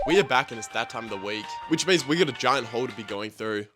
We are back and it's that time of the week, which means we got a giant haul to be going through.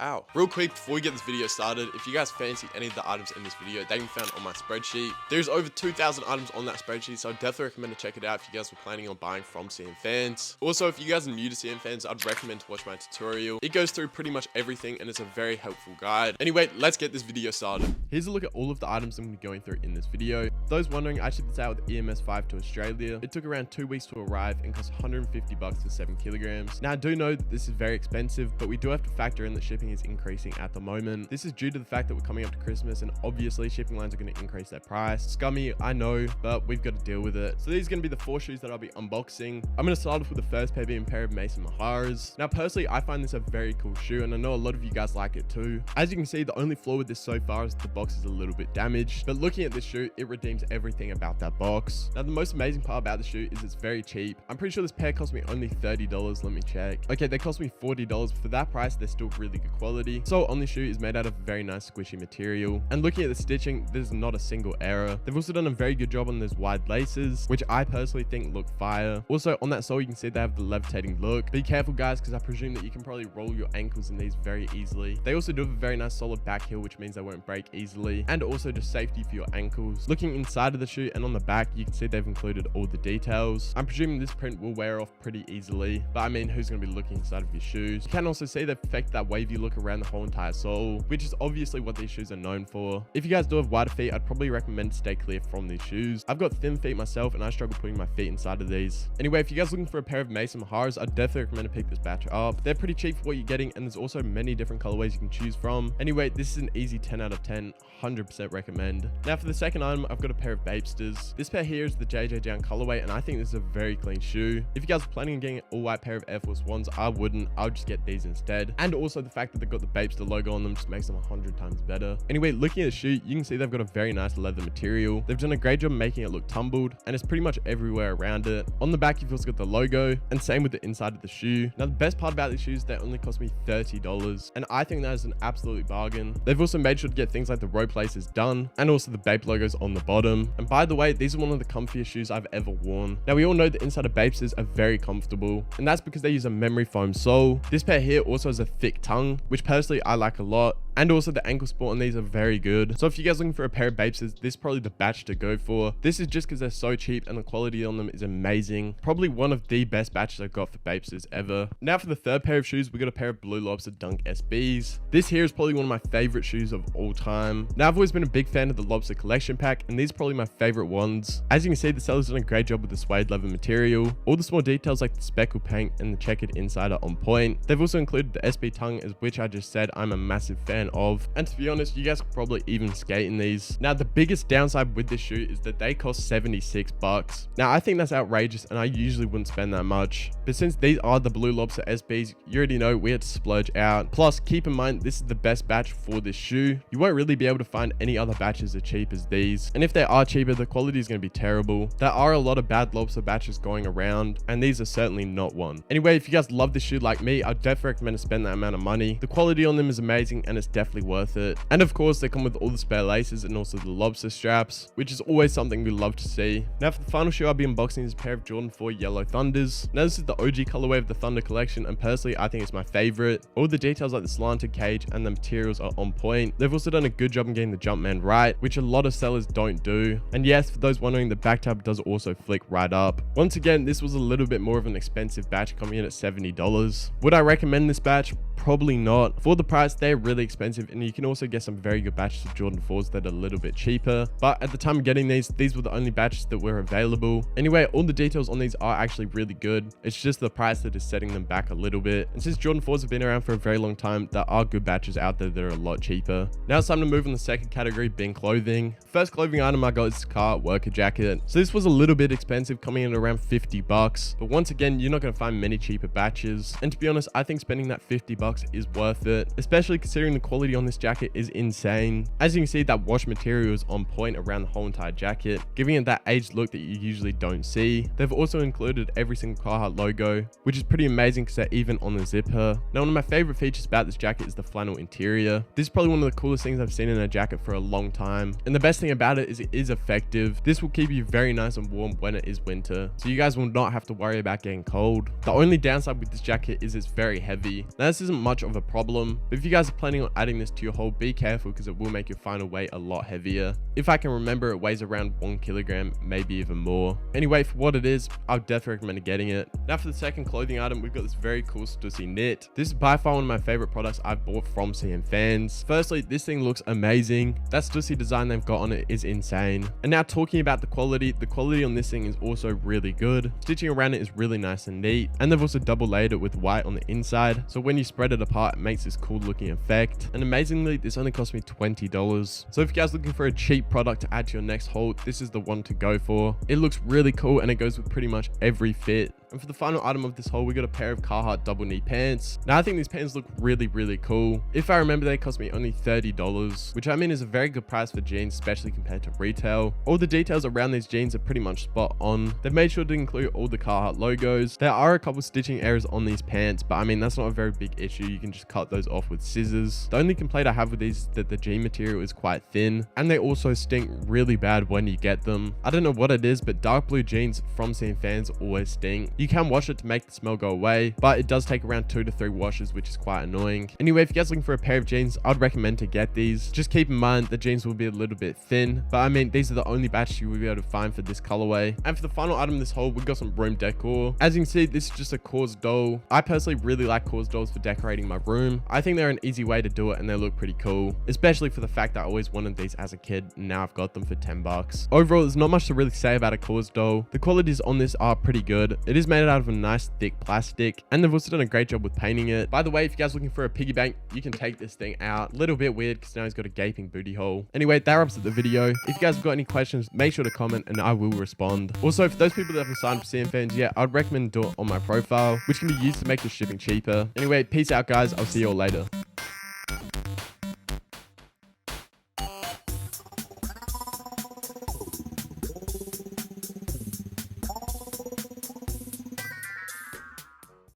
Ow. Real quick, before we get this video started, if you guys fancy any of the items in this video, they can be found on my spreadsheet. There's over 2,000 items on that spreadsheet, so I definitely recommend to check it out if you guys were planning on buying from CNFANS. Also, if you guys are new to CNFANS, I'd recommend to watch my tutorial. It goes through pretty much everything and it's a very helpful guide. Anyway, let's get this video started. Here's a look at all of the items I'm going to be going through in this video. For those wondering, I shipped this out with EMS 5 to Australia. It took around 2 weeks to arrive and cost $150 for 7 kilograms. Now, I do know that this is very expensive, but we do have to factor in that shipping is increasing at the moment. This is due to the fact that we're coming up to Christmas and obviously shipping lines are going to increase their price. Scummy, I know, but we've got to deal with it. So these are going to be the 4 shoes that I'll be unboxing. I'm going to start off with the first pair being a pair of Mason Miharas. Now, personally, I find this a very cool shoe and I know a lot of you guys like it too. As you can see, the only flaw with this so far is the box is a little bit damaged, but looking at this shoe, it redeems everything about that box. Now, the most amazing part about the shoe is it's very cheap. I'm pretty sure this pair cost me only $30. Let me check. Okay, they cost me $40. For that price, they're still really good quality. So on this shoe is made out of very nice squishy material, and looking at the stitching, there's not a single error. They've also done a very good job on those wide laces, which I personally think look fire. Also on that sole, you can see they have the levitating look. Be careful guys, because I presume that you can probably roll your ankles in these very easily. They also do have a very nice solid back heel, which means they won't break easily, and also just safety for your ankles. Looking inside of the shoe and on the back, you can see they've included all the details. I'm presuming this print will wear off pretty easily, but I mean, who's going to be looking inside of your shoes? You can also see they've perfected that wavy look around the whole entire sole, which is obviously what these shoes are known for. If you guys do have wider feet, I'd probably recommend to stay clear from these shoes. I've got thin feet myself and I struggle putting my feet inside of these. Anyway, if you guys are looking for a pair of Mason Miharas, I'd definitely recommend to pick this batch up. They're pretty cheap for what you're getting and there's also many different colorways you can choose from. Anyway, this is an easy 10 out of 10. 100% recommend. Now for the second item, I've got a pair of Bapestas. This pair here is the JJ Down colorway and I think this is a very clean shoe. If you guys are planning on getting an all white pair of Air Force Ones, I wouldn't. I would just get these instead. And also the fact that they've got the Bapestar logo on them just makes them 100 times better. Anyway, looking at the shoe, you can see they've got a very nice leather material. They've done a great job making it look tumbled and it's pretty much everywhere around it. On the back, you've also got the logo and same with the inside of the shoe. Now the best part about these shoes, they only cost me $30 and I think that is an absolute bargain. They've also made sure to get things like the rope laces done and also the Bape logos on the bottom. And by the way, these are one of the comfiest shoes I've ever worn. Now we all know the inside of Bapestas are very comfortable and that's because they use a memory foam sole. This pair here also has a thick tongue, which personally I like a lot. And also the ankle support on these are very good. So if you guys are looking for a pair of Bapestas, this is probably the batch to go for. This is just because they're so cheap and the quality on them is amazing. Probably one of the best batches I've got for Bapestas ever. Now for the third pair of shoes, we got a pair of Blue Lobster Dunk SBs. This here is probably one of my favorite shoes of all time. Now I've always been a big fan of the Lobster collection pack and these are probably my favorite ones. As you can see, the seller's done a great job with the suede leather material. All the small details like the speckle paint and the checkered inside are on point. They've also included the SB tongue, as which I just said I'm a massive fan of. And to be honest, you guys could probably even skate in these. Now the biggest downside with this shoe is that they cost $76. Now I think that's outrageous and I usually wouldn't spend that much. But since these are the Blue Lobster SBs, you already know we had to splurge out. Plus keep in mind, this is the best batch for this shoe. You won't really be able to find any other batches as cheap as these. And if they are cheaper, the quality is going to be terrible. There are a lot of bad Lobster batches going around and these are certainly not one. Anyway, if you guys love this shoe like me, I'd definitely recommend to spend that amount of money. The quality on them is amazing and it's definitely worth it. And of course, they come with all the spare laces and also the Lobster straps, which is always something we love to see. Now for the final shoe I'll be unboxing is a pair of Jordan 4 Yellow Thunders. Now this is the OG colorway of the Thunder collection and personally I think it's my favorite. All the details like the slanted cage and the materials are on point. They've also done a good job in getting the Jumpman right, which a lot of sellers don't do. And yes, for those wondering, the back tab does also flick right up. Once again, this was a little bit more of an expensive batch, coming in at $70. Would I recommend this batch? Probably not. For the price, they're really expensive and you can also get some very good batches of Jordan 4s that are a little bit cheaper. But at the time of getting these were the only batches that were available. Anyway, all the details on these are actually really good. It's just the price that is setting them back a little bit. And since Jordan 4s have been around for a very long time, there are good batches out there that are a lot cheaper. Now it's time to move on to the second category, being clothing. First clothing item I got is this Carhartt worker jacket. So this was a little bit expensive, coming in at around $50. But once again, you're not going to find many cheaper batches. And to be honest, I think spending that $50 $10 is worth it, especially considering the quality on this jacket is insane. As you can see, that wash material is on point around the whole entire jacket, giving it that aged look that you usually don't see. They've also included every single Carhartt logo, which is pretty amazing because they're even on the zipper. Now, one of my favorite features about this jacket is the flannel interior. This is probably one of the coolest things I've seen in a jacket for a long time. And the best thing about it is effective. This will keep you very nice and warm when it is winter, so you guys will not have to worry about getting cold. The only downside with this jacket is it's very heavy. Now, this isn't much of a problem, but if you guys are planning on adding this to your haul, be careful because it will make your final weight a lot heavier. If I can remember, it weighs around 1 kilogram, maybe even more. Anyway, for what it is, I would definitely recommend getting it. Now for the second clothing item, we've got this very cool Stussy knit. This is by far one of my favorite products I've bought from CNFANS. Firstly, this thing looks amazing. That Stussy design they've got on it is insane. And now talking about the quality on this thing is also really good. Stitching around it is really nice and neat. And they've also double layered it with white on the inside, so when you spread it apart, it makes this cool looking effect. And amazingly, this only cost me $20. So if you guys are looking for a cheap product to add to your next haul, this is the one to go for. It looks really cool and it goes with pretty much every fit. And for the final item of this haul, we got a pair of Carhartt double knee pants. Now I think these pants look really cool. If I remember, they cost me only $30, which I mean is a very good price for jeans, especially compared to retail. All the details around these jeans are pretty much spot on. They've made sure to include all the Carhartt logos. There are a couple stitching errors on these pants, but I mean that's not a very big issue. You can just cut those off with scissors. The only complaint I have with these is that the jean material is quite thin, and they also stink really bad when you get them. I don't know what it is, but dark blue jeans from CNFANS always stink. You can wash it to make the smell go away, but it does take around 2 to 3 washes, which is quite annoying. Anyway, if you guys are looking for a pair of jeans, I'd recommend to get these. Just keep in mind the jeans will be a little bit thin, but I mean these are the only batches you will be able to find for this colorway. And for the final item of this haul, we got some room decor. As you can see, this is just a Cause doll. I personally really like Cause dolls for decorating my room. I think they're an easy way to do it and they look pretty cool, especially for the fact that I always wanted these as a kid and now I've got them for $10. Overall, there's not much to really say about a Cause doll. The qualities on this are pretty good. It is made out of a nice thick plastic, and they've also done a great job with painting it. By the way, if you guys are looking for a piggy bank, you can take this thing out. A little bit weird because now he's got a gaping booty hole. Anyway, that wraps up the video. If you guys have got any questions, make sure to comment and I will respond. Also, for those people that haven't signed up for CNFANS yet, I'd recommend do it on my profile, which can be used to make the shipping cheaper. Anyway, peace out guys, I'll see you all later.